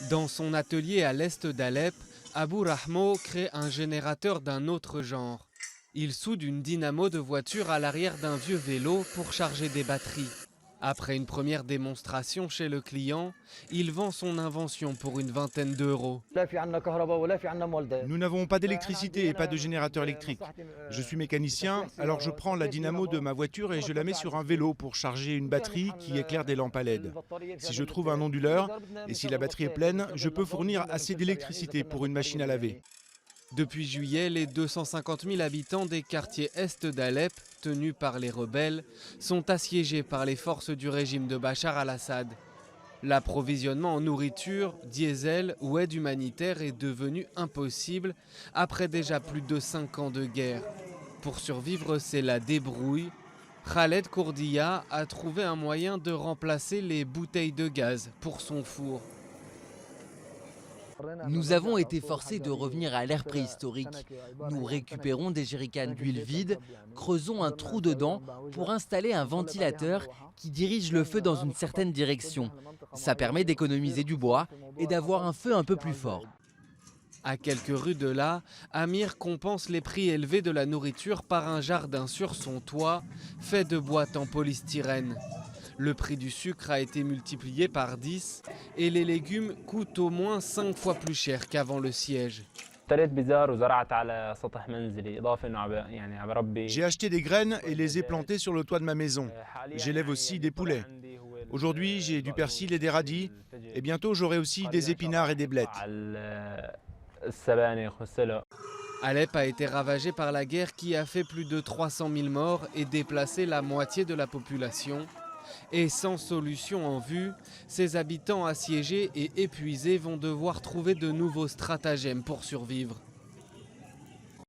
Dans son atelier à l'est d'Alep, Abou Rahmo crée un générateur d'un autre genre. Il soude une dynamo de voiture à l'arrière d'un vieux vélo pour charger des batteries. Après une première démonstration chez le client, il vend son invention pour une vingtaine d'euros. Nous n'avons pas d'électricité et pas de générateur électrique. Je suis mécanicien, alors je prends la dynamo de ma voiture et je la mets sur un vélo pour charger une batterie qui éclaire des lampes à LED. Si je trouve un onduleur et si la batterie est pleine, je peux fournir assez d'électricité pour une machine à laver. Depuis juillet, les 250 000 habitants des quartiers est d'Alep, tenus par les rebelles, sont assiégés par les forces du régime de Bachar al-Assad. L'approvisionnement en nourriture, diesel ou aide humanitaire est devenu impossible après déjà plus de 5 ans de guerre. Pour survivre, c'est la débrouille. Khaled Kourdia a trouvé un moyen de remplacer les bouteilles de gaz pour son four. Nous avons été forcés de revenir à l'ère préhistorique. Nous récupérons des jerrycans d'huile vides, creusons un trou dedans pour installer un ventilateur qui dirige le feu dans une certaine direction. Ça permet d'économiser du bois et d'avoir un feu un peu plus fort. À quelques rues de là, Amir compense les prix élevés de la nourriture par un jardin sur son toit, fait de boîtes en polystyrène. Le prix du sucre a été multiplié par 10 et les légumes coûtent au moins 5 fois plus cher qu'avant le siège. J'ai acheté des graines et les ai plantées sur le toit de ma maison. J'élève aussi des poulets. Aujourd'hui, j'ai du persil et des radis et bientôt j'aurai aussi des épinards et des blettes. Alep a été ravagée par la guerre qui a fait plus de 300 000 morts et déplacé la moitié de la population. Et sans solution en vue, ses habitants assiégés et épuisés vont devoir trouver de nouveaux stratagèmes pour survivre.